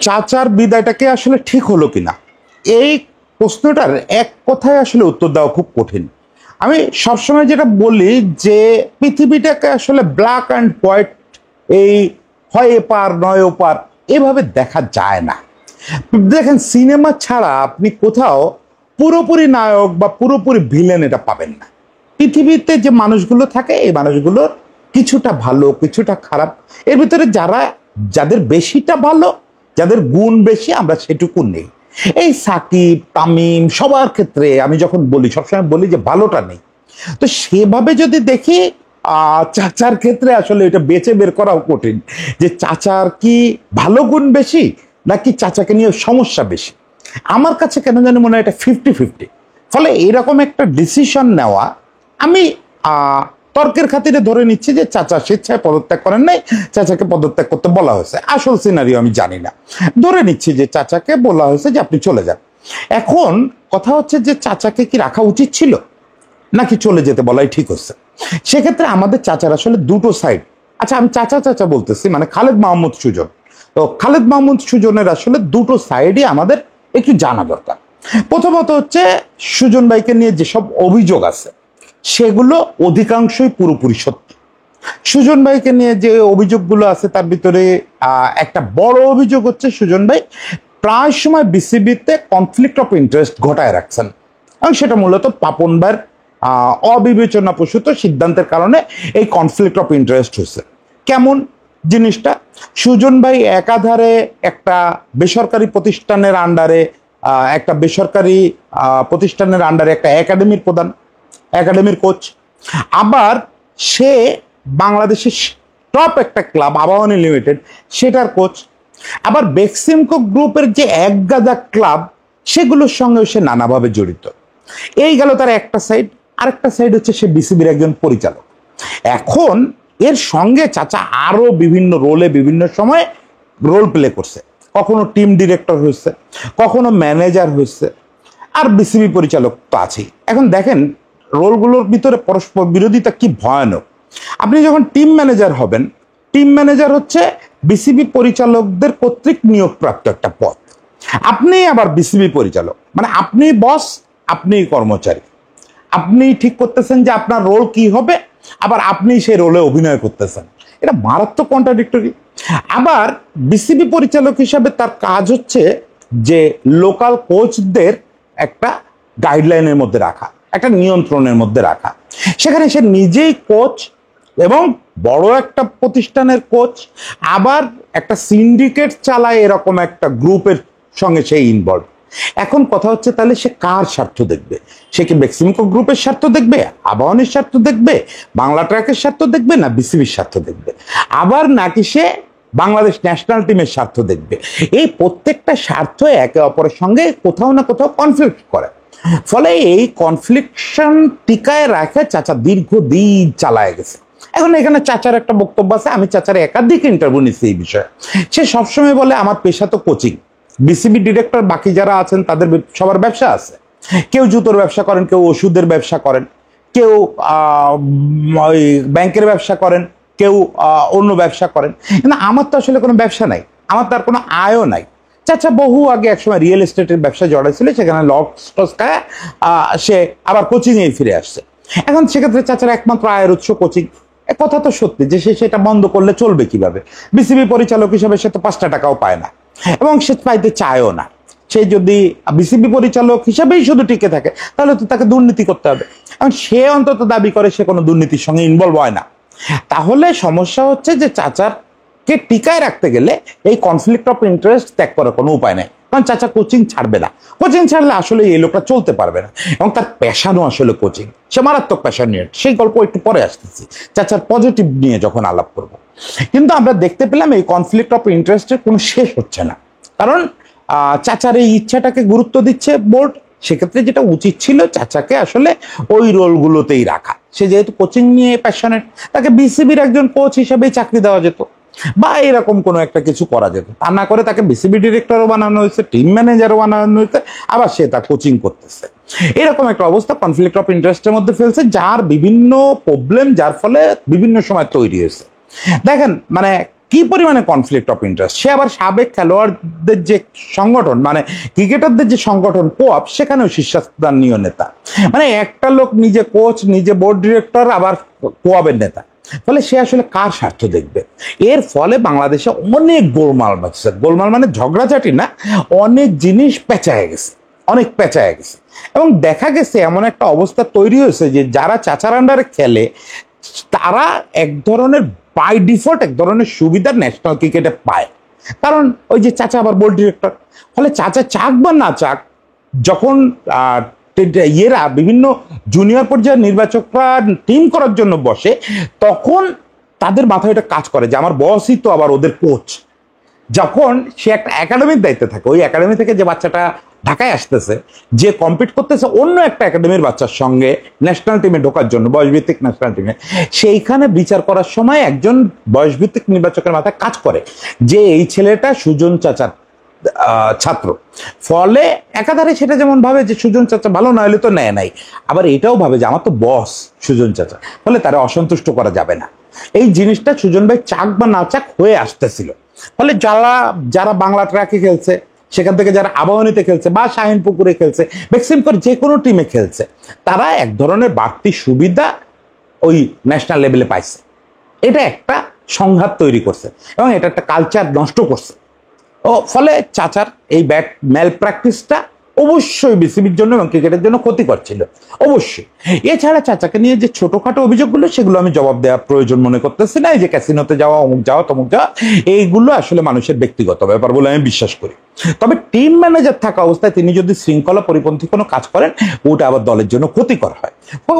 চাচার বিদায়টাকে আসলে ঠিক হলো কিনা, এই প্রশ্নটার এক কথায় আসলে উত্তর দেওয়া খুব কঠিন। আমি সবসময় যেটা বলি যে পৃথিবীটাকে আসলে ব্ল্যাক অ্যান্ড হোয়াইট, এই হয় এপার নয় ওপার, এভাবে দেখা যায় না। দেখেন, সিনেমা ছাড়া আপনি কোথাও পুরোপুরি নায়ক বা পুরোপুরি ভিলেন এটা পাবেন না। পৃথিবীতে যে মানুষগুলো থাকে, এই মানুষগুলোর কিছুটা ভালো কিছুটা খারাপ, এর ভিতরে যাদের বেশিটা ভালো, যাদের গুণ বেশি, আমরা সেটুকু নেই। এই সাকিব তামিম সবার ক্ষেত্রে আমি যখন বলি, সবসময় বলি যে ভালোটা নেই। তো সেভাবে যদি দেখি, চাচার ক্ষেত্রে আসলে এটা বেছে বের করাও কঠিন যে চাচার কি ভালো গুণ বেশি নাকি চাচাকে নিয়ে সমস্যা বেশি। আমার কাছে কেন জানি মনে হয় এটা 50-50। ফলে এরকম একটা ডিসিশন নেওয়া, আমি তর্কের খাতিরে ধরে নিচ্ছি যে চাচা স্বেচ্ছায় পদত্যাগ করেন নাই, চাচাকে পদত্যাগ করতে বলা হয়েছে। আসল সিনারিও আমি জানি না, ধরে নিচ্ছি যে চাচাকে বলা হয়েছে যে আপনি চলে যান। এখন কথা হচ্ছে যে চাচাকে কি রাখা উচিত ছিল নাকি চলে যেতে বলাই ঠিক হচ্ছে। সেক্ষেত্রে আমাদের চাচার আসলে দুটো সাইড। আচ্ছা, আমি চাচা চাচা বলতেছি, মানে খালেদ মাহমুদ সুজন। তো খালেদ মাহমুদ সুজনের আসলে দুটো সাইডই আমাদের একটু জানা দরকার। প্রথমত হচ্ছে সুজন ভাইকে নিয়ে যেসব অভিযোগ আছে সেগুলো অধিকাংশই পুরোপুরি সত্যি। সুজন ভাইকে নিয়ে যে অভিযোগগুলো আছে তার ভিতরে একটা বড় অভিযোগ হচ্ছে সুজন ভাই প্রায় সময় বিসিবিতে কনফ্লিক্ট অফ ইন্টারেস্ট ঘটায় রাখছেন, এবং সেটা মূলত পাপন ভাইয়ের অবিবেচনা প্রসূত সিদ্ধান্তের কারণে এই কনফ্লিক্ট অফ ইন্টারেস্ট হয়েছে। কেমন জিনিসটা? সুজন ভাই একাধারে একটা বেসরকারি প্রতিষ্ঠানের আন্ডারে, একটা একাডেমির প্রধান, একাডেমির কোচ, আবার সে বাংলাদেশের টপ একটা ক্লাব আবাহনী লিমিটেড সেটার কোচ, আবার বেক্সিমকো গ্রুপের যে একগাদা ক্লাব সেগুলোর সঙ্গে সে নানাভাবে জড়িত। এই গেল তার একটা সাইড। আরেকটা সাইড হচ্ছে সে বিসিবির একজন পরিচালক। এখন এর সঙ্গে চাচা আরো বিভিন্ন রোলে বিভিন্ন সময় রোল প্লে করছে। কখনো টিম ডিরেক্টর হয়েছে, কখনো ম্যানেজার হয়েছে, আর বিসিবি পরিচালক তো আছেই। এখন দেখেন রোলগুলোর ভিতরে পরস্পর বিরোধিতা কি ভয়ানক। আপনি যখন টিম ম্যানেজার হবেন, টিম ম্যানেজার হচ্ছে বিসিবি পরিচালকদের কর্তৃক নিয়োগপ্রাপ্ত একটা পদ। আপনি আবার বিসিবি পরিচালক, মানে আপনি বস, আপনি কর্মচারী, আপনি ঠিক করতেছেন যে আপনার রোল কি হবে, আবার আপনি সেই রোলে অভিনয় করতেছেন। এটা মারাত্মক কন্ট্রাডিক্টরি। আবার বিসিবি পরিচালক হিসাবে তার কাজ হচ্ছে যে লোকাল কোচদের একটা গাইডলাইনের মধ্যে রাখা, একটা নিয়ন্ত্রণের মধ্যে রাখা। সেখানে সে নিজেই কোচ এবং বড় একটা প্রতিষ্ঠানের কোচ, আবার একটা সিন্ডিকেট চালায়, এরকম একটা গ্রুপের সঙ্গে সে ইনভলভ। এখন কথা হচ্ছে তাহলে সে কার স্বার্থ দেখবে? সে কি বেক্সিমকো গ্রুপের স্বার্থ দেখবে, আবাহনীর স্বার্থ দেখবে, বাংলা ট্র্যাকের স্বার্থ দেখবে, না বিসিবির স্বার্থ দেখবে, আবার নাকি সে বাংলাদেশ ন্যাশনাল টিমের স্বার্থ দেখবে? এই প্রত্যেকটা স্বার্থ একে অপরের সঙ্গে কোথাও না কোথাও কনফ্লিক্ট করে। ফলে এই কনফ্লিকশন টিকায় রাখে চাচা দীর্ঘদিন চালায় গেছে। এখন এখানে চাচার একটা বক্তব্য আছে, আমি চাচার একাধিক ইন্টারভিউ নিচ্ছি এই বিষয়ে। সে সবসময় বলে আমার পেশা তো কোচিং। বিসিবি ডিরেক্টর বাকি যারা আছেন তাদের সবার ব্যবসা আছে, কেউ জুতোর ব্যবসা করেন, কেউ ওষুধের ব্যবসা করেন, কেউ ব্যাংকের ব্যবসা করেন, কেউ অন্য ব্যবসা করেন। কিন্তু আমার তো আসলে কোনো ব্যবসা নাই, আমার তার কোনো আয়ও নাই। চাচা বহু আগে একসময় রিয়েল এস্টেটের ব্যবসা জড়াইছিল, সেখানে লস খায় সে আবার কোচিংয়ে ফিরে আসছে। এখন সেক্ষেত্রে চাচার একমাত্র আয়ের উৎস কোচিং। কথা তো সত্যি যে সে সেটা বন্ধ করলে চলবে কিভাবে? বিসিবি পরিচালক হিসেবে সে তো 5 টাকাও পায় না, এবং সে পাইতে চায়ও না। সে যদি বিসিবি পরিচালক হিসাবেই শুধু টিকে থাকে তাহলে তো তাকে দুর্নীতি করতে হবে, এবং সে অন্তত দাবি করে সে কোনো দুর্নীতির সঙ্গে ইনভলভ হয় না। তাহলে সমস্যা হচ্ছে যে চাচারকে টিকায় রাখতে গেলে এই কনফ্লিক্ট অফ ইন্টারেস্ট ত্যাগ করার কোনো উপায় নেই, কারণ চাচা কোচিং ছাড়বে না। কোচিং ছাড়লে আসলে এই লোকটা চলতে পারবে না, এবং তার প্যাশনও আসলে কোচিং। সে মারাত্মক প্যাশনেট, সেই গল্প একটু পরে আসতেছি, চাচার পজিটিভ নিয়ে যখন আলাপ করব। কিন্তু আমরা দেখতে পেলাম এই কনফ্লিক্ট অফ ইন্টারেস্টের কোনো শেষ হচ্ছে না, কারণ চাচার এই ইচ্ছাটাকে গুরুত্ব দিচ্ছে বোর্ড। সেক্ষেত্রে যেটা উচিত ছিল চাচাকে আসলে ওই রোলগুলোতেই রাখা। সে যেহেতু কোচিং নিয়ে প্যাশনেট, তাকে বিসিবির একজন কোচ হিসেবেই চাকরি দেওয়া যেত, বা এরকম কোনো একটা কিছু করা যেত। তা না করে তাকে বিসিবি ডিরেক্টরও বানানো হয়েছে, টিম ম্যানেজারও বানানো হয়েছে, আবার সে তার কোচিং করতেছে। এরকম একটা অবস্থা কনফ্লিক্ট অফ ইন্টারেস্টের মধ্যে ফেলছে, যার বিভিন্ন প্রবলেম, যার ফলে বিভিন্ন সময় তৈরি হয়েছে। দেখেন, মানে কি পরিমাণে কনফ্লিক্ট অফ ইন্টারেস্ট। সে আবার সাবেক খেলোয়াড়দের যে সংগঠন, মানে ক্রিকেটারদের যে সংগঠন কোঅপ, সেখানেও শীর্ষস্থানীয় নেতা। মানে একটা লোক নিজে কোচ, নিজে বোর্ড ডিরেক্টর, আবার কোঅপের নেতা। ফলে সে আসলে কার স্বার্থ দেখবে? এর ফলে বাংলাদেশে অনেক গোলমাল বাজছে। গোলমাল মানে ঝগড়াঝাটি না, অনেক জিনিস পেঁচায় গেছে, অনেক পেঁচায় গেছে। এবং দেখা গেছে এমন একটা অবস্থা তৈরি হয়েছে যে যারা চাচার আন্ডারে খেলে তারা এক ধরনের বাই ডিফল্ট এক ধরনের সুবিধা ন্যাশনাল ক্রিকেটে পায়। কারণ ওই যে চাচা আবার বোর্ড ডিরেক্টর, ফলে চাচা চাক বা না চাক, যখন ইয়েরা বিভিন্ন জুনিয়র পর্যায়ের নির্বাচকরা টিম করার জন্য বসে, তখন তাদের মাথায় এটা কাজ করে যে আমার বসই তো আবার ওদের কোচ। যখন সে একটা একাডেমির দায়িত্বে থাকে, ওই একাডেমি থেকে যে বাচ্চাটা ঢাকায় আসতেছে, যে কম্পিট করতেছে অন্য একটা একাডেমির বাচ্চার সঙ্গে ন্যাশনাল টিমে ঢোকার জন্য, বয়সভিত্তিক ন্যাশনাল টিমে, সেইখানে বিচার করার সময় একজন বয়সভিত্তিক নির্বাচকের মাথায় কাজ করে যে এই ছেলেটা সুজন চাচার ছাত্র। ফলে একাধারে সেটা যেমন ভাবে যে সুজন চাচা ভালো না হলে তো নেয় নাই, আবার এটাও ভাবে যে আমার তো বস সুজন চাচা, ফলে তারা অসন্তুষ্ট করা যাবে না। এই জিনিসটা সুজন ভাই চাক বা না চাক হয়ে আসতেছিল। ফলে যারা যারা বাংলা ট্র্যাকে খেলছে, সেখান থেকে যারা আবাহনীতে খেলছে বা শাহিনপুকুরে খেলছে, বেক্সিমকোর যে কোনো টিমে খেলছে, তারা এক ধরনের বাড়তি সুবিধা ওই ন্যাশনাল লেভেলে পাইছে। এটা একটা সংঘাত তৈরি করছে এবং এটা একটা কালচার নষ্ট করছে। ফলে চাচার এই ব্যাট ম্যাল প্র্যাকটিসটা অবশ্যই বিসিবির জন্য এবং ক্রিকেটের জন্য ক্ষতিকর ছিল, অবশ্যই। এছাড়া চাচাকে নিয়ে যে ছোটখাটো অভিযোগগুলো, সেগুলো আমি জবাব দেওয়া প্রয়োজন মনে করতেছি না। এই যে ক্যাসিনোতে যাওয়া, অমুক যাওয়া, তমুক যাওয়া, এইগুলো আসলে মানুষের ব্যক্তিগত ব্যাপার বলে আমি বিশ্বাস করি। তবে টিম ম্যানেজার থাকা অবস্থায় তিনি যদি শৃঙ্খলা পরিপন্থী কোনো কাজ করেন, ওটা আবার দলের জন্য ক্ষতিকর হয়।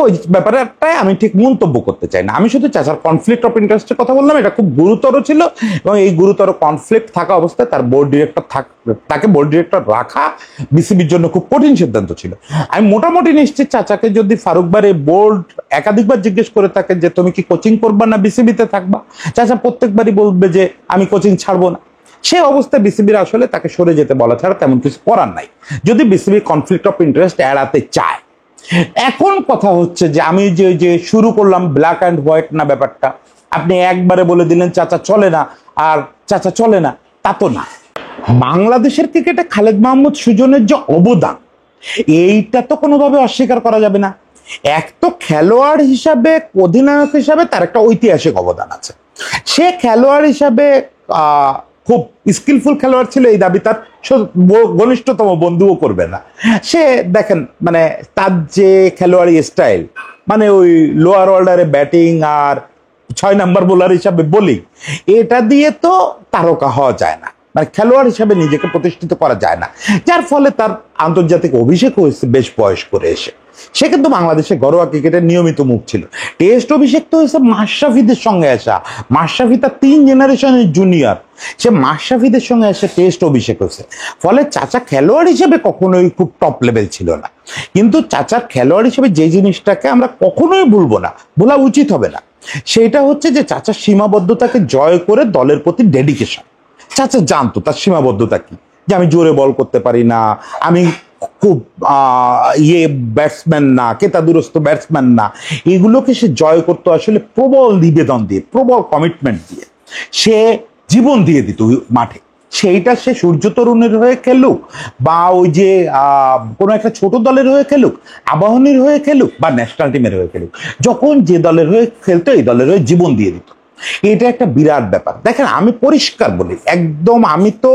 ওই ব্যাপারটাই আমি ঠিক মন্তব্য করতে চাই না। আমি শুধু চাচার কনফ্লিক্ট অফ ইন্টারেস্টের কথা বললাম, এটা খুব গুরুতর ছিল এবং এই গুরুতর কনফ্লিক্ট থাকা অবস্থায় তার বোর্ড ডিরেক্টর তাকে বোর্ড ডিরেক্টর রাখা বিসিবির জন্য খুব কঠিন সিদ্ধান্ত ছিল। আমি মোটামুটি নিশ্চিত চাচাকে যদি ফারুকবারে বোর্ড একাধিকবার জিজ্ঞেস করে থাকে যে তুমি কি কোচিং করবা না বিসিবিতে থাকবা, চাচা প্রত্যেকবারই বলবে যে আমি কোচিং ছাড়বো না। সে অবস্থায় বিসিবির আসলে তাকে সরে যেতে বলা ছাড়া তেমন কিছু করার নাই, যদি বিসিবি কনফ্লিক্ট অফ ইন্টারেস্ট এড়াতে চায়। এখন কথা হচ্ছে যে আমি যে শুরু করলাম ব্ল্যাক অ্যান্ড হোয়াইট না ব্যাপারটা, আপনি একবারে বলে দিলেন চাচা চলে না আর চাচা চলে না, তা তো না। বাংলাদেশের ক্রিকেটে খালেদ মাহমুদ সুজনের যে অবদান, এইটা তো কোনোভাবে অস্বীকার করা যাবে না। এক তো খেলোয়াড় হিসাবে, অধিনায়ক হিসাবে তার একটা ঐতিহাসিক অবদান আছে। সে খেলোয়াড় হিসাবে খুব স্কিলফুল খেলোয়াড় ছিল, এই দাবি তার ঘনিষ্ঠতম বন্ধুও করবে না। সে দেখেন মানে তার যে খেলোয়াড়ি স্টাইল, মানে ওই লোয়ার অর্ডারে ব্যাটিং আর 6 নাম্বার বোলার হিসাবে বোলিং, এটা দিয়ে তো তারকা হওয়া যায় না, মানে খেলোয়াড় হিসাবে নিজেকে প্রতিষ্ঠিত করা যায় না। যার ফলে তার আন্তর্জাতিক অভিষেক হয়েছে বেশ বয়স করে এসে। সে কিন্তু বাংলাদেশে ঘরোয়া ক্রিকেটের নিয়মিত মুখ ছিল। টেস্ট অভিষেক তো হয়েছে মাশরাফিদের সঙ্গে আসা, মাশরাফি তার 3 জেনারেশনের জুনিয়র, সে মাশরাফিদের সঙ্গে এসে টেস্ট অভিষেক হয়েছে। ফলে চাচা খেলোয়াড় হিসেবে কখনোই খুব টপ লেভেল ছিল না, কিন্তু চাচার খেলোয়াড় হিসেবে যে জিনিসটাকে আমরা কখনোই ভুলবো না, ভোলা উচিত হবে না, সেটা হচ্ছে যে চাচার সীমাবদ্ধতাকে জয় করে দলের প্রতি ডেডিকেশন। চাচা জানতো তার সীমাবদ্ধতা কি, যে আমি জোরে বল করতে পারি না, আমি খুব ব্যাটসম্যান না, কেতাদুরস্ত ব্যাটসম্যান না। এগুলোকে সে জয় করতো আসলে প্রবল নিবেদন দিয়ে, প্রবল কমিটমেন্ট দিয়ে। সে জীবন দিয়ে দিত মাঠে। সেইটা সে সূর্য তরুণের হয়ে খেলুক বা ওই যে কোনো একটা ছোট দলের হয়ে খেলুক, আবাহনীর হয়ে খেলুক বা ন্যাশনাল টিমের হয়ে খেলুক, যখন যে দলের হয়ে খেলতো এই দলের হয়ে জীবন দিয়ে দিত। এটা একটা বিরাট ব্যাপার। দেখেন আমি পরিষ্কার বলি একদম, আমি তো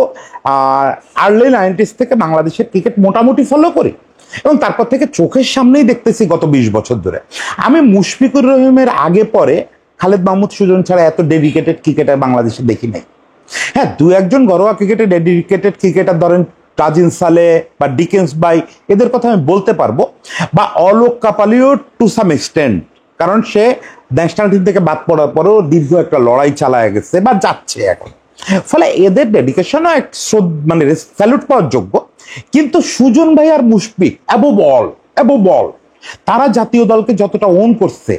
আর্লি 90s থেকে বাংলাদেশের ক্রিকেট মোটামুটি ফলো করি এবং তারপর থেকে চোখের সামনেই দেখতেছি গত 20 বছর ধরে। আমি মুশফিকুর রহিমের আগে পরে খালেদ মাহমুদ সুজন ছাড়া এত ডেডিকেটেড ক্রিকেটার বাংলাদেশে দেখি নাই। হ্যাঁ, 2-1 ঘরোয়া ক্রিকেটে ডেডিকেটেড ক্রিকেটার ধরেন তাজিন সালে বা ডিকেন্স বাই, এদের কথা আমি বলতে পারবো, বা অলোক কাপালিও টু সাম এক্সটেন্ট, কারণ সে ন্যাশনাল টিম থেকে বাদ পড়ার পরেও দীর্ঘ একটা লড়াই চালায় গেছে বা যাচ্ছে এখন। ফলে এদের ডেডিকেশনও এক মানে স্যালুট পাওয়ার যোগ্য। কিন্তু সুজন ভাই আর মুশফিক অ্যাবভ অল তারা জাতীয় দলকে যতটা ওন করছে,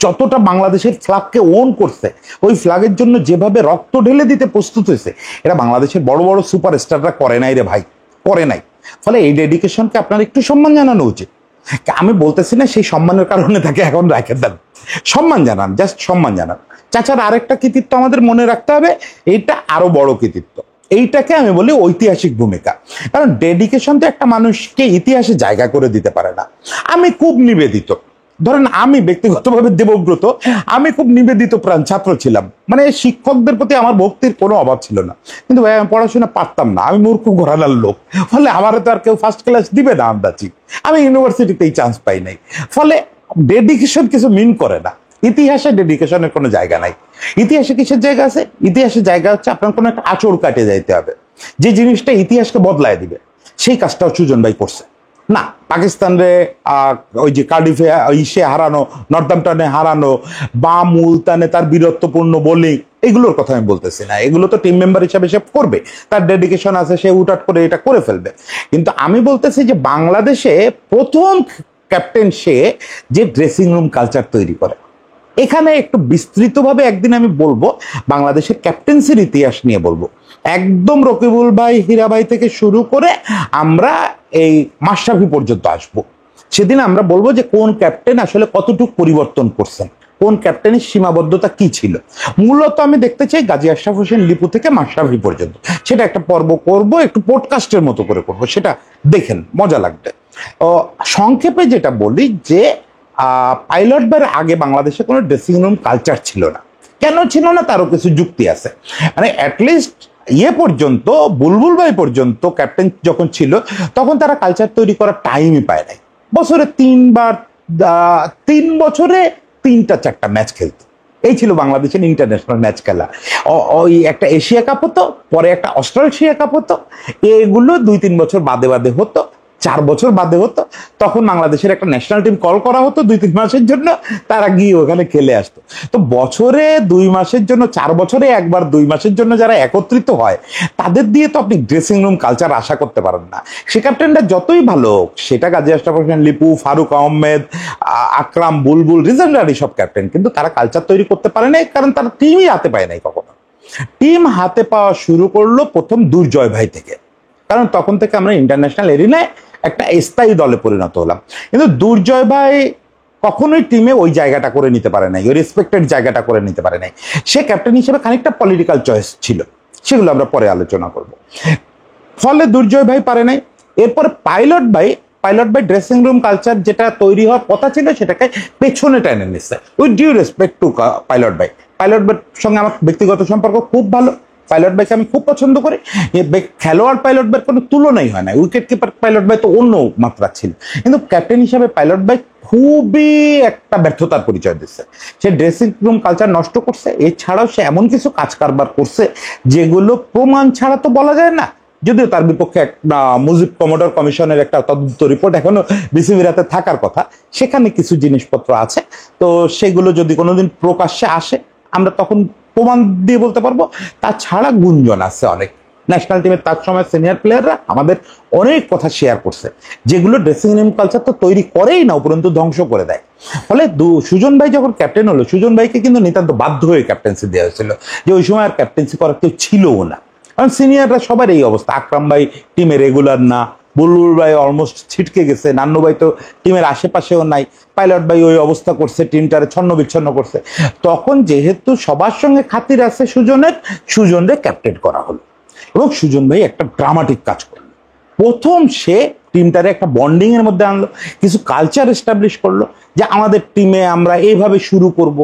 যতটা বাংলাদেশের ফ্ল্যাগকে ওন করছে, ওই ফ্ল্যাগের জন্য যেভাবে রক্ত ঢেলে দিতে প্রস্তুত হয়েছে, এটা বাংলাদেশের বড় বড় সুপারস্টাররা করে নাই রে ভাই, করে নাই। ফলে এই ডেডিকেশনকে আপনার একটু সম্মান জানানো উচিত। আমি বলতেছি না সেই সম্মানের কারণে তাকে এখন রাখে দেন, সম্মান জানান, জাস্ট সম্মান জানান। চাচার আরেকটা কৃতিত্ব আমাদের মনে রাখতে হবে, এইটা আরো বড় কৃতিত্ব, এইটাকে আমি বলি ঐতিহাসিক ভূমিকা। কারণ ডেডিকেশন তো একটা মানুষকে ইতিহাসে জায়গা করে দিতে পারে না। আমি খুব নিবেদিত, ধরেন আমি ব্যক্তিগতভাবে দেবব্রত, আমি খুব নিবেদিত প্রাণ ছাত্র ছিলাম, মানে শিক্ষকদের প্রতি আমার ভক্তির কোনো অভাব ছিল না। কিন্তু ভাই আমি পড়াশোনা পারতাম না, আমি মূর্খ ঘোরানার লোক, ফলে আমার তো আর কেউ ফার্স্ট ক্লাস দিবে না আন্দাজি, আমি ইউনিভার্সিটিতেই চান্স পাই নাই। ফলে ডেডিকেশন কিছু মিন করে না, ইতিহাসে ডেডিকেশনের কোনো জায়গা নাই। ইতিহাসে কিসের জায়গা আছে? ইতিহাসের জায়গা হচ্ছে আপনার কোনো একটা আঁচড় কাটে যাইতে হবে, যে জিনিসটা ইতিহাসকে বদলায় দিবে, সেই কাজটাও সুজন ভাই করছে। না পাকিস্তানরে ওই যে কার্ডিফে ইসে হারানো, নর্দাম্পটনে হারানো, বা মুলতানে তার বীরত্বপূর্ণ বোলিং, এগুলোর কথা আমি বলতেছি না, এগুলো তো টিম মেম্বার হিসাবে সে করবে, তার ডেডিকেশন আছে, সে উঠাট করে এটা করে ফেলবে। কিন্তু আমি বলতেছি যে বাংলাদেশে প্রথম ক্যাপ্টেন সে, যে ড্রেসিং রুম কালচার তৈরি করে। এখানে একটু বিস্তৃতভাবে একদিন আমি বলবো, বাংলাদেশের ক্যাপ্টেন্সির ইতিহাস নিয়ে বলবো, একদম রকিবুল ভাই, হীরা ভাই থেকে শুরু করে আমরা এই মাশরাফি পর্যন্ত আসবো। সেদিন আমরা বলবো যে কোন ক্যাপ্টেন আসলে কতটুকু পরিবর্তন করছেন, কোন ক্যাপ্টেনের সীমাবদ্ধতা কি ছিল। মূলত আমি দেখতে চাই গাজী আশরাফ হোসেন লিপু থেকে মাশরাফি পর্যন্ত, সেটা একটা পর্ব করব, একটু পডকাস্টের মতো করে করব, সেটা দেখেন মজা লাগবে। সংক্ষেপে যেটা বলি যে পাইলট ভাইয়ের আগে বাংলাদেশে কোনো ড্রেসিং রুম কালচার ছিল না। কেন ছিল না তারও কিছু যুক্তি আছে, মানে অ্যাটলিস্ট পর্যন্ত বুলবুল ভাই পর্যন্ত ক্যাপ্টেন যখন ছিল তখন তারা কালচার তৈরি করার টাইমই পায় নাই। বছরে 3 বছরে 3টা 4টা ম্যাচ খেলতো, এই ছিল বাংলাদেশের ইন্টারন্যাশনাল ম্যাচ খেলা। ওই একটা এশিয়া কাপ হতো, পরে একটা অস্ট্রেলিয়া কাপ হতো, এগুলো 2-3 বছর বাদে বাদে হতো, 4 বছর বাদে হতো। তখন বাংলাদেশের একটা ন্যাশনাল টিম কল করা হতো 2-3 মাসের জন্য, তারা গিয়ে ওখানে খেলে আসতো। তো বছরে 2 মাসের জন্য, 4 বছরে একবার 2 মাসের জন্য যারা একত্রিত হয়, তাদের দিয়ে তো আপনি ড্রেসিং রুম কালচার আশা করতে পারেন না। সে ক্যাপ্টেনটা যতই ভালো হোক, সেটা গাজী আশরাফ হোসেন লিপু, ফারুক আহমেদ, আকরাম, বুলবুল, রিজেন্ডারি সব ক্যাপ্টেন, কিন্তু তারা কালচার তৈরি করতে পারে নাই, কারণ তারা টিমই হাতে পায় নাই কখনো। টিম হাতে পাওয়া শুরু করলো প্রথম দুর্জয় ভাই থেকে, কারণ তখন থেকে আমরা ইন্টারন্যাশনাল এরিনায় একটা স্থায়ী দলে পরিণত হলাম। কিন্তু দুর্জয় ভাই কখনোই টিমে ওই জায়গাটা করে নিতে পারে নাই, ওই রেসপেক্টেড জায়গাটা করে নিতে পারে নাই। সে ক্যাপ্টেন হিসেবে খানিকটা পলিটিক্যাল চয়েস ছিল, সেগুলো আমরা পরে আলোচনা করব। ফলে দুর্জয় ভাই পারে নাই। এরপরে পাইলট ভাই ড্রেসিং রুম কালচার যেটা তৈরি হওয়ার কথা ছিল সেটাকে পেছনে টেনে নিচ্ছে। With due respect to pilot ভাইয়ের সঙ্গে আমার ব্যক্তিগত সম্পর্ক খুব ভালো, পাইলট ভাইকে আমি খুব পছন্দ করি। খেলোয়াড় পাইলট ভাইয়ের কোনো তুলনাই হয় না, উইকেট কিপার পাইলট ভাই তো অন্য মাত্রা ছিল, কিন্তু ক্যাপ্টেন হিসাবে পাইলট ভাই খুবই একটা ব্যর্থতার পরিচয় দিচ্ছে। সে ড্রেসিং রুম কালচার নষ্ট করছে, এছাড়াও সে এমন কিছু কাজ কারবার করছে যেগুলো প্রমাণ ছাড়া তো বলা যায় না। যদিও তার বিপক্ষে একটা মুজিব কমোডর কমিশনের একটা তদন্ত রিপোর্ট এখনো বিসিবির হাতে থাকার কথা, সেখানে কিছু জিনিসপত্র আছে, তো সেগুলো যদি কোনোদিন প্রকাশ্যে আসে আমরা তখন প্রমাণ দিয়ে বলতে পারবো। তাছাড়া গুঞ্জন আছে অনেক, ন্যাশনাল টিমের তার সময় সিনিয়র প্লেয়াররা আমাদের অনেক কথা শেয়ার করছে, যেগুলো ড্রেসিং রুম কালচার তো তৈরি করেই না, উপরন্তু ধ্বংস করে দেয়। ফলে সুজন ভাই যখন ক্যাপ্টেন হলো, সুজন ভাইকে কিন্তু নিতান্ত বাধ্য হয়ে ক্যাপ্টেন্সি দেওয়া হয়েছিল, যে ওই সময় আর ক্যাপ্টেন্সি করার কেউ ছিলও না, কারণ সিনিয়ররা সবার এই অবস্থা। আকরাম ভাই টিমে রেগুলার না, বুলবুল ভাই অলমোস্ট ছিটকে গেছে, নান্নু ভাই তো টিমের আশেপাশেও নাই, পাইলট ভাই ওই অবস্থা করছে, টিমটারে ছন্ন বিচ্ছন্ন করছে। তখন যেহেতু সবার সঙ্গে খাতির আছে সুজনরে ক্যাপ্টেন করা হলো, এবং সুজন ভাই একটা ড্রামাটিক কাজ করলো। প্রথম সে টিমটারে একটা বন্ডিং এর মধ্যে আনলো, কিছু কালচার এস্টাবলিশ করলো, যে আমাদের টিমে আমরা এইভাবে শুরু করব,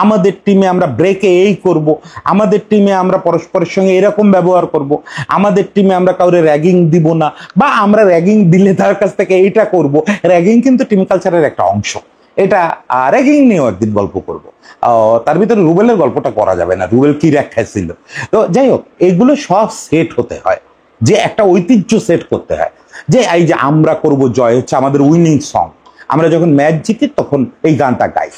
আমাদের টিমে আমরা ব্রেকে এই করব, আমাদের টিমে আমরা পরস্পরের সঙ্গে এরকম ব্যবহার করব, আমাদের টিমে আমরা কাউরে র্যাগিং দিব না, বা আমরা র্যাগিং দিলে তার কাছ থেকে এইটা করব। র্যাগিং কিন্তু টিম কালচারের একটা অংশ, এটা র্যাগিং নিয়েও একদিন গল্প করব। তার ভিতরে রুবেলের গল্পটা করা যাবে না, রুবেল কি র্যাগ খাইছিল। তো যাই হোক, এগুলো সব সেট হতে হয়, যে একটা ঐতিহ্য সেট করতে হয়, যে এই যে আমরা করব জয় হচ্ছে আমাদের উইনিং সং, আমরা যখন ম্যাচ জিতি তখন এই গানটা গাই।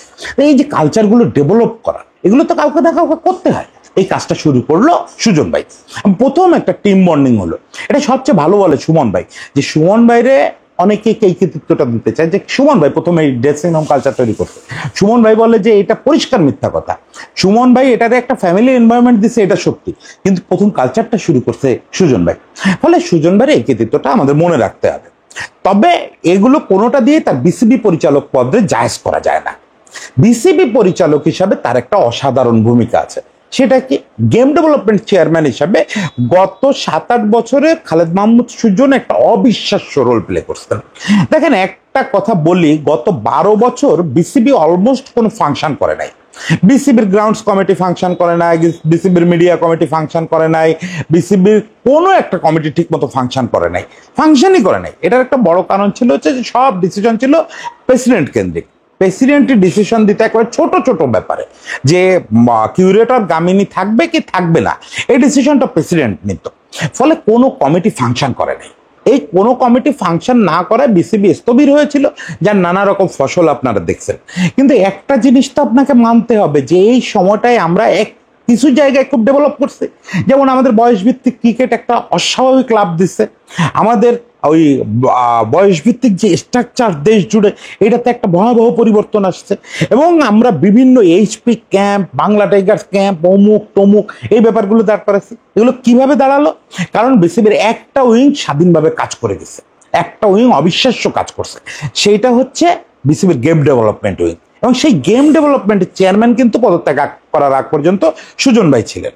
এই যে কালচারগুলো ডেভেলপ করা, এগুলো তো কাউকে না কাউকে করতে হয়। এই কাজটা শুরু করলো সুজন ভাই, প্রথম একটা টিম বন্ডিং হলো। এটা সবচেয়ে ভালো বলে সুমন ভাই, যে সুমন ভাইরে অনেকে এই কৃতিত্বটা দিতে চায়, যে সুমন ভাই প্রথমে এই ড্রেসিং রুম কালচার তৈরি করতে। সুমন ভাই বলে যে এটা পরিষ্কার মিথ্যা কথা, সুমন ভাই এটাতে একটা ফ্যামিলি এনভায়রনমেন্ট দিচ্ছে, এটা সত্যি, কিন্তু প্রথম কালচারটা শুরু করছে সুজন ভাই। ফলে সুজন ভাইয়ের এই কৃতিত্বটা আমাদের মনে রাখতে হবে। তবে এগুলো কোনোটা দিয়ে তার বিসিবি পরিচালক পদে জায়েজ করা যায় না, বিসিবি পরিচালক হিসাবে তার একটা অসাধারণ ভূমিকা আছে, সেটা কি গেম ডেভেলপমেন্ট চেয়ারম্যান হিসাবে গত 7-8 বছরে খালেদ মাহমুদ সুজন একটা অবিশ্বাস্য রোল প্লে করছেন। দেখেন একটা কথা বলি, গত 12 বছর বিসিবি অলমোস্ট কোনো ফাংশন করে নাই। বিসিবির গ্রাউন্ডস কমিটি ফাংশন করে নাই, বিসিবির মিডিয়া কমিটি ফাংশন করে নাই, বিসিবির কোনো একটা কমিটি ঠিক মতো ফাংশন করে নাই, ফাংশনই করে নাই। এটার একটা বড় কারণ ছিল হচ্ছে যে সব ডিসিশন ছিল প্রেসিডেন্ট কেন্দ্রিক। প্রেসিডেন্টের ডিসিশন দিতে একেবারে ছোট ছোট ব্যাপারে, যে কিউরেটর গামিনী থাকবে কি থাকবে না, এই ডিসিশনটা প্রেসিডেন্ট নিত। ফলে কোনো কমিটি ফাংশন করে নাই। এই কোনো কমিটি ফাংশন না করায় বিসিবি স্থবির হয়েছিল, যার নানা রকম ফসল আপনারা দেখছেন। কিন্তু একটা জিনিস তো আপনাকে মানতে হবে যে এই সময়টায় আমরা কিছু জায়গায় খুব ডেভেলপ করছে। যেমন আমাদের বয়সভিত্তিক ক্রিকেট একটা অস্বাভাবিক লাভ দিচ্ছে, আমাদের ওই বয়সভিত্তিক যে স্ট্রাকচার দেশ জুড়ে, এটাতে একটা ভয়াবহ পরিবর্তন আসছে। এবং আমরা বিভিন্ন HP camp, Bangla Tigers camp, অমুক তমুক এই ব্যাপারগুলো দাঁড় করেছি। এগুলো কিভাবে দাঁড়ালো? কারণ বিসিবির একটা উইং স্বাধীনভাবে কাজ করে গেছে, একটা উইং অবিশ্বাস্য কাজ করছে, সেইটা হচ্ছে বিসিবির গেম ডেভেলপমেন্ট উইং। এবং সেই গেম ডেভেলপমেন্টের চেয়ারম্যান কিন্তু পদত্যাগ করার আগ পর্যন্ত সুজন ভাই ছিলেন।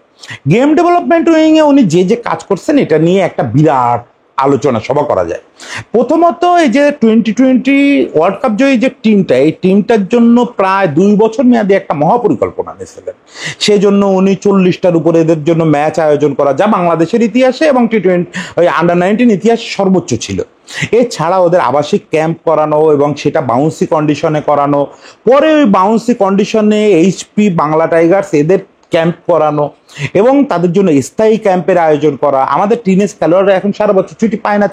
গেম ডেভেলপমেন্ট উইং এ উনি যে যে কাজ করছেন এটা নিয়ে একটা বিরাট আলোচনা সভা করা যায়। প্রথমত এই যে 2020 ওয়ার্ল্ড কাপ জয়ী যে টিমটা, এই টিমটার জন্য প্রায় 2 বছর মেয়াদী একটা মহাপরিকল্পনা নিয়েছিলেন। সেই জন্য উনি 40টার উপরে এদের জন্য ম্যাচ আয়োজন করা, যা বাংলাদেশের ইতিহাসে এবং টি-20 ওই আন্ডার-19 ইতিহাসে সর্বোচ্চ ছিল। এছাড়া ওদের আবাসিক ক্যাম্প করানো এবং সেটা বাউন্সি কন্ডিশনে করানো, পরে ওই বাউন্সি কন্ডিশনে এইচপি, বাংলা টাইগার্স এদের ক্যাম্প করানো এবং তাদের জন্য স্থায়ী ক্যাম্পের আয়োজন করা। আমাদের টিনেজ খেলোয়াড়রা এখন সারা বছর ছুটি পায় না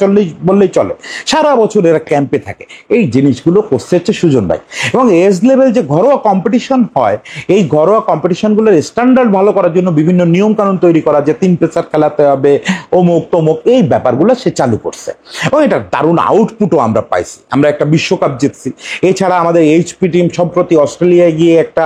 বললেই চলে, সারা বছর এরা ক্যাম্পে থাকে। এই জিনিসগুলো করছে হচ্ছে সুজন ভাই। এবং এজ লেভেল যে ঘরোয়া কম্পিটিশন হয়, এই ঘরোয়া কম্পিটিশনগুলোর স্ট্যান্ডার্ড ভালো করার জন্য বিভিন্ন নিয়ম কানুন তৈরি করা, যে 3 পেসার খেলাতে হবে, অমুক তমুক, এই ব্যাপারগুলো সে চালু করছে। এবং এটা দারুণ আউটপুটও আমরা পাইছি, আমরা একটা বিশ্বকাপ জিতছি। এছাড়া আমাদের এইচপি টিম সম্প্রতি অস্ট্রেলিয়ায় গিয়ে একটা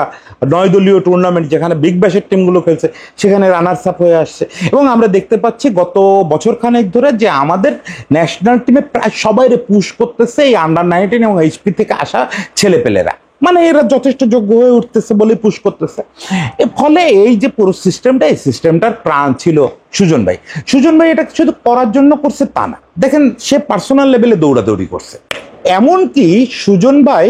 9 দলীয় টুর্নামেন্ট, যেখানে বিগ ব্যাশের টিমগুলো খেলছে, সেখানে রানার্স আপ হয়ে আসছে। এবং আমরা দেখতে পাচ্ছি গত বছরখানেক ধরে যে আমাদের ন্যাশনাল টিমে প্রায় সবাই পুশ করতেছে এই আন্ডার-19 এবং এইচপি থেকে আসা ছেলেপেলেরা, মানে এরা যথেষ্ট যোগ্য হয়ে উঠতেছে বলে পুশ করতেছে। ফলে এই যে পুরো সিস্টেমটা, এই সিস্টেমটার প্রাণ ছিল সুজন ভাই। সুজন ভাই এটা শুধু করার জন্য করছে তা না, দেখেন সে পার্সোনাল লেভেলে দৌড়াদৌড়ি করছে। এমনকি সুজন ভাই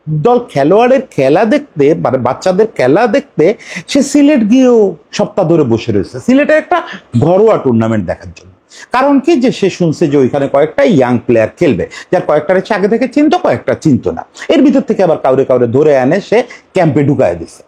দল খেলোয়াড়ের খেলা দেখতে, মানে বাচ্চাদের খেলা দেখতে সে সিলেট গিয়েও সপ্তাহ ধরে বসে রয়েছে, সিলেটের একটা ঘরোয়া টুর্নামেন্ট দেখার জন্য। কারণ কি, যে সে শুনছে যে ওইখানে কয়েকটা ইয়াং প্লেয়ার খেলবে, যার কয়েকটা সে আগে থেকে চিনতো, কয়েকটা চিনতো না। এর ভিতর থেকে আবার কাউরে কাউরে ধরে এনে সে ক্যাম্পে ঢুকায় দিছে।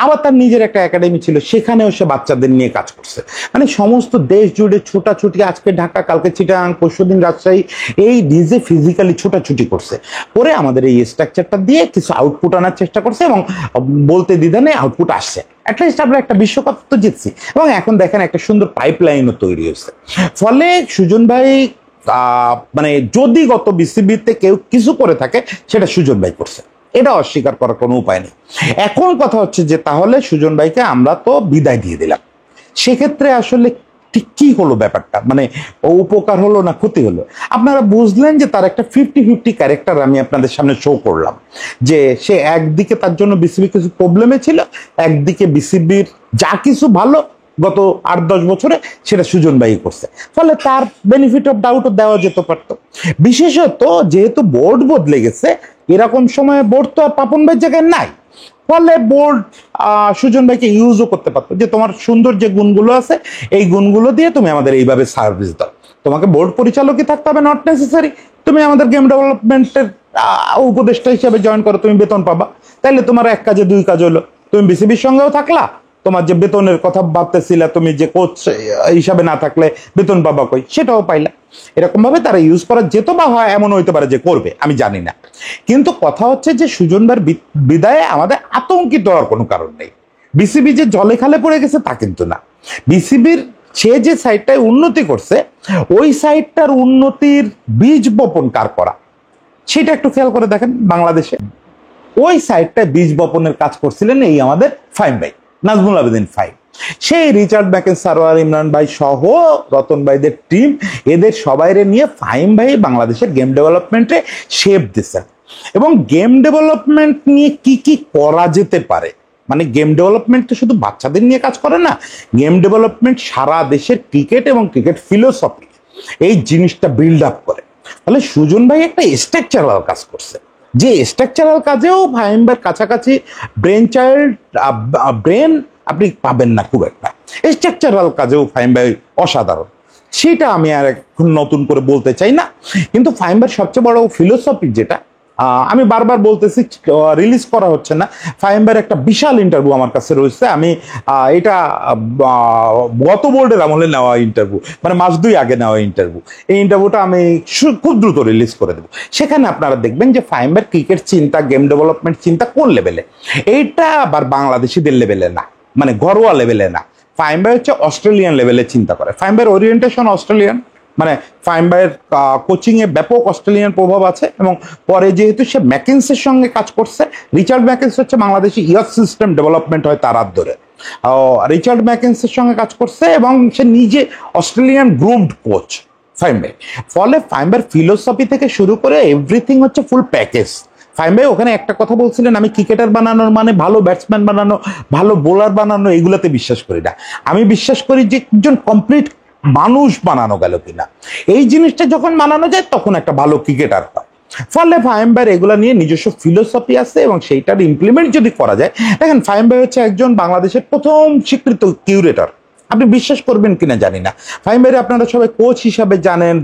আবার তার নিজের একটা একাডেমি ছিল, সেখানেও সে বাচ্চাদের নিয়ে কাজ করছে। মানে সমস্ত দেশ জুড়ে ছোটাছুটি, আজকে ঢাকা, কালকে চিটাগাং, পরশুদিন রাজশাহী, এই নিজে ফিজিক্যালি ছোটাছুটি করছে। পরে আমাদের এই স্ট্রাকচারটা দিয়ে কিছু আউটপুট আনার চেষ্টা করছে এবং বলতে দ্বিধা নেই, আউটপুট আসছে। অ্যাটলিস্ট আমরা একটা বিশ্বকাপ তো জিতছি এবং এখন দেখেন একটা সুন্দর পাইপলাইনও তৈরি হয়েছে। ফলে সুজন ভাই মানে যদি গত বিসিবিতে কেউ কিছু করে থাকে, সেটা সুজন ভাই করছে, এটা অস্বীকার করার কোনো উপায় নেই। এখন কথা হচ্ছে যে তাহলে সুজন ভাইকে আমরা তো বিদায় দিয়ে দিলাম, সেক্ষেত্রে আসলে ঠিক কি হলো ব্যাপারটা, মানে উপকার হলো না ক্ষতি হলো? আপনারা বুঝলেন যে তার একটা 50-50 ক্যারেক্টার আমি আপনাদের সামনে শো করলাম, যে সে একদিকে তার জন্য বিসিবি কিছু প্রবলেমে ছিল, একদিকে বিসিবির যা কিছু ভালো গত 8-10 বছরে সেটা সুজন ভাই করছে। ফলে তার বেনিফিট অফ ডাউটও দেওয়া যেতে পারতো। বিশেষত যেহেতু বোর্ড বদলে গেছে, এরকম সময়ে বোর্ড তো আর পাপন ভাইয়ের জায়গায় নাই, ফলে বোর্ড সুজন ভাইকে ইউজও করতে পারতো, যে তোমার সুন্দর যে গুণগুলো আছে এই গুণগুলো দিয়ে তুমি আমাদের এইভাবে সার্ভিস দাও, তোমাকে বোর্ড পরিচালকই থাকতে হবে, নট নেসেসারি তুমি আমাদের গেম ডেভেলপমেন্টের উপদেষ্টা হিসেবে জয়েন করো, তুমি বেতন পাবা। তাইলে তোমার 1 কাজে 2 কাজ হলো, তুমি বিসিবির সঙ্গেও থাকলা, তোমার যে বেতনের কথা ভাবতেছিলা, তুমি যে কোচ হিসাবে না থাকলে বেতন পাবা কই, সেটাও পাইলা। এরকম ভাবে তারা ইউজ করা যেত, বা হয় এমন হইতে পারে যে করবে, আমি জানি না। কিন্তু কথা হচ্ছে যে সুজনবার বিদায়ে আমাদের আতঙ্কিত হওয়ার কোনো কারণ নেই। বিসিবি যে জলে খালে পড়ে গেছে তা কিন্তু না। বিসিবির সে যে সাইডটায় উন্নতি করছে, ওই সাইডটার উন্নতির বীজ বপন কার করা, সেটা একটু খেয়াল করে দেখেন। বাংলাদেশে ওই সাইডটায় বীজ বপনের কাজ করছিলেন এই আমাদের ফাহিম ভাই, নাজমুল আবেদিন ফাহিম। সেই রিচার্ড ম্যাকেন, সারোয়ার, ইমরান ভাই সহ রতন ভাইদের টিম, এদের সবাইরে নিয়ে ফাহিম ভাই বাংলাদেশের গেম ডেভেলপমেন্টে শেপ দিচ্ছেন। এবং গেম ডেভেলপমেন্ট নিয়ে কি কি করা যেতে পারে, মানে গেম ডেভেলপমেন্ট তো শুধু বাচ্চাদের নিয়ে কাজ করে না, গেম ডেভেলপমেন্ট সারা দেশের ক্রিকেট এবং ক্রিকেট ফিলোসফি এই জিনিসটা বিল্ড আপ করে। তাহলে সুজন ভাই একটা স্ট্রাকচারাল কাজ করছে, যে স্ট্রাকচারাল কাজেও ফাহিমের কাছাকাছি ব্রেন আপনি পাবেন না খুব একটা, স্ট্রাকচারাল কাজেও ফাহিম ভাই অসাধারণ। সেটা আমি আর এখন নতুন করে বলতে চাই না, কিন্তু ফাহিম ভাইয়ের সবচেয়ে বড় ফিলোসফি যেটা আমি বারবার বলতেছি, রিলিজ করা হচ্ছে না। ফাহিম ভাইয়ের একটা বিশাল ইন্টারভিউ আমার কাছে রয়েছে, আমি এটা গত বোর্ডের আমলে নেওয়া ইন্টারভিউ, মানে মাস 2 আগে নেওয়া ইন্টারভিউ। এই ইন্টারভিউটা আমি খুব দ্রুত রিলিজ করে দেবো। সেখানে আপনারা দেখবেন যে ফাহিম ভাইয়ের ক্রিকেট চিন্তা, গেম ডেভেলপমেন্ট চিন্তা কোন লেভেলে, এইটা আবার বাংলাদেশিদের লেভেলে না, মানে ঘরোয়া লেভেলে না। ফাহিম ভাই হচ্ছে অস্ট্রেলিয়ান লেভেলে চিন্তা করে। ফাহিম ভাইয়ের ওরিয়েন্টেশন অস্ট্রেলিয়ান, মানে ফাহিম ভাইয়ের কোচিং এ ব্যাপক অস্ট্রেলিয়ান প্রভাব আছে। এবং পরে যেহেতু সে ম্যাকিন্সের সঙ্গে কাজ করছে, রিচার্ড ম্যাকিন্স হচ্ছে বাংলাদেশি ইয়থ সিস্টেম ডেভেলপমেন্ট হয় তার হাত ধরে, রিচার্ড ম্যাকিন্সের সঙ্গে কাজ করছে এবং সে নিজে অস্ট্রেলিয়ান গ্রুমড কোচ ফাহিম ভাই। ফলে ফাহিম ভাইয়ের ফিলোসফি থেকে শুরু করে এভরিথিং হচ্ছে ফুল প্যাকেজ। ফাহিম ভাই ওখানে একটা কথা বলছিলেন, আমি ক্রিকেটার বানানোর মানে ভালো ব্যাটসম্যান বানানো, ভালো বোলার বানানো, এগুলাতে বিশ্বাস করি না। আমি বিশ্বাস করি যে একজন কমপ্লিট মানুষ বানানো গেল কিনা, এই জিনিসটা যখন বানানো যায় তখন একটা ভালো ক্রিকেটার হয়। ফলে ফাহিম ভাইয়ের এগুলা নিয়ে নিজস্ব ফিলোসফি আছে এবং সেইটার ইমপ্লিমেন্ট যদি করা যায়। দেখেন ফাহিম ভাই হচ্ছে একজন বাংলাদেশের প্রথম স্বীকৃত কিউরেটর, আপনি বিশ্বাস করবেন কিনা জানি না। ফাহিম ভাই আপনারা সবাই কোচ হিসাবে জানেন,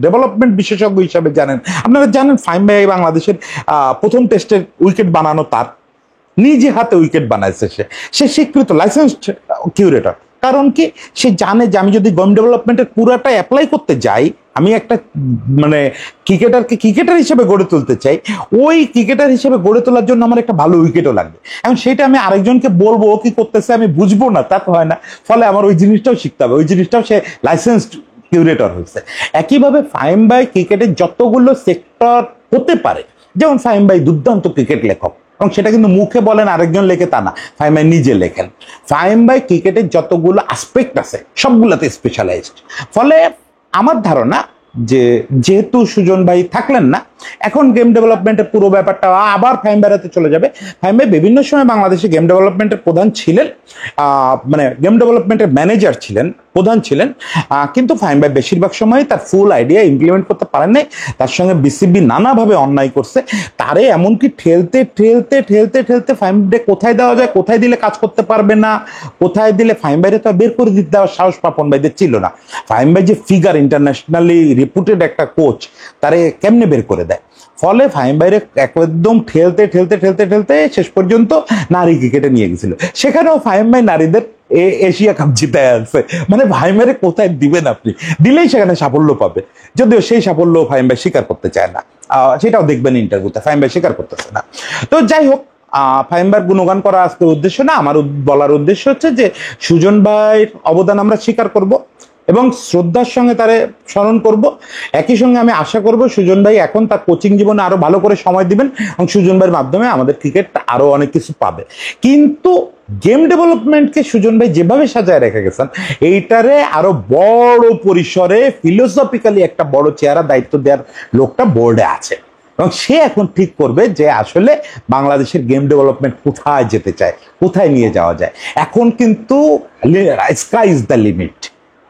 ডেভেলপমেন্ট বিশেষজ্ঞ হিসাবে জানেন। আপনারা জানেন ফাহিম ভাই বাংলাদেশের প্রথম টেস্টের উইকেট বানানো তার, নিজে হাতে উইকেট বানাইছে সে স্বীকৃত লাইসেন্সড কিউরেটর। কারণ কি, সে জানে যে আমি যদি গেম ডেভেলপমেন্টের পুরাটা অ্যাপ্লাই করতে যাই, আমি একটা মানে ক্রিকেটারকে ক্রিকেটার হিসেবে গড়ে তুলতে চাই, ওই ক্রিকেটার হিসেবে গড়ে তোলার জন্য আমার একটা ভালো উইকেটও লাগবে। এখন সেটা আমি আরেকজনকে বলবো ও কি করতেছে আমি বুঝবো না, তা তো হয় না। ফলে আমার ওই জিনিসটাও শিখতে হবে, ওই জিনিসটাও সে লাইসেন্সড কিউরেটর হয়েছে। একইভাবে ফাহিম ভাই ক্রিকেটের যতগুলো সেক্টর হতে পারে, যেমন ফাহিম ভাই দুর্দান্ত ক্রিকেট লেখক, এবং সেটা কিন্তু মুখে বলেন আরেকজন লেখে তা না, ফাহিম ভাই নিজে লেখেন। ফাহিম ভাই ক্রিকেটের যতগুলো আসপেক্ট আছে সবগুলোতে স্পেশালাইজড। ফলে আমার ধারণা যে যেহেতু সুজন ভাই থাকলেন না, এখন গেম ডেভেলপমেন্টের পুরো ব্যাপারটা আবার ফাহিম ভাইয়ের হাতে চলে যাবে। ফাহিম ভাই বিভিন্ন সময় বাংলাদেশে গেম ডেভেলপমেন্টের প্রধান ছিলেন, মানে গেম ডেভেলপমেন্টের ম্যানেজার ছিলেন, প্রধান ছিলেন, কিন্তু ফাহিম ভাই বেশিরভাগ সময় তার ফুল আইডিয়া ইমপ্লিমেন্ট করতে পারেন নাই। তার সঙ্গে বিসিবি নানাভাবে অন্যায় করছে, তারে এমনকি ঠেলতে ঠেলতে ঠেলতে ঠেলতে ফাহিম ভাই কোথায় দেওয়া যায়, কোথায় দিলে কাজ করতে পারবে না, কোথায় দিলে ফাহিম ভাইরে তো বের করে দিতে দেওয়ার সাহস পাপন ভাইদের ছিল না। ফাহিম ভাই যে ফিগার, ইন্টারন্যাশনালি রিপুটেড একটা কোচ, তারে কেমনে বের করে দেয়। ফলে ফাহিম ভাইরে একদম ঠেলতে ঠেলতে ঠেলতে ঠেলতে শেষ পর্যন্ত নারী ক্রিকেটে নিয়ে গেছিল। সেখানেও ফাহিম ভাই নারীদের এশিয়া কাপ জিতে আসছে। মানে ফাহিম ভাইরে কোথায় দিবেন আপনি, দিলেই সেখানে সাফল্য পাবে, যদিও সেই সাফল্য ফাহিম ভাই স্বীকার করতে চায় না। সেটাও দেখবেন ইন্টারভিউতে, ফাহিম ভাই স্বীকার করতেছে না। তো যাই হোক, ফাহিম ভাইয়ের গুণগান করা আজকের উদ্দেশ্য না, আমার বলার উদ্দেশ্য হচ্ছে যে সুজন ভাইয়ের অবদান আমরা স্বীকার করব এবং শ্রদ্ধার সঙ্গে তারে স্মরণ করব। একই সঙ্গে আমি আশা করব সুজন ভাই এখন তার কোচিং জীবনে আরো ভালো করে সময় দিবেন এবং সুজন ভাইয়ের মাধ্যমে আমাদের ক্রিকেট আরো অনেক কিছু পাবে। কিন্তু গেম ডেভেলপমেন্টকে সুজন ভাই যেভাবে সাজায় রেখে গেছেন, এইটারে আরো বড় পরিসরে ফিলোসফিক্যালি একটা বড় চেহারা দায়িত্ব দেওয়ার লোকটা বোর্ডে আছে এবং সে এখন ঠিক করবে যে আসলে বাংলাদেশের গেম ডেভেলপমেন্ট কোথায় যেতে চায়, কোথায় নিয়ে যাওয়া যায়। এখন কিন্তু স্কাই ইজ দ্য লিমিট,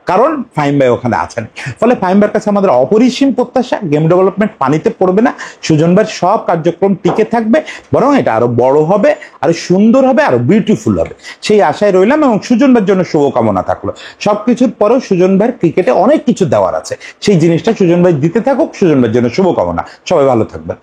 কারণ ফাহিম ভাই ওখানে আছেন। ফলে ফাহিম ভাইয়ের কাছে আমাদের অপরিসীম প্রত্যাশা, গেম ডেভেলপমেন্ট পানিতে পড়বে না, সুজন ভাইয়ের সব কার্যক্রম টিকে থাকবে, বরং এটা আরো বড় হবে, আরো সুন্দর হবে, আরো বিউটিফুল হবে, সেই আশায় রইলাম। এবং সুজন ভাইয়ের জন্য শুভকামনা থাকলো। সবকিছুর পরেও সুজন ভাইয়ের ক্রিকেটে অনেক কিছু দেওয়ার আছে, সেই জিনিসটা সুজন ভাই দিতে থাকুক। সুজন ভাইয়ের জন্য শুভকামনা, সবাই ভালো থাকবেন।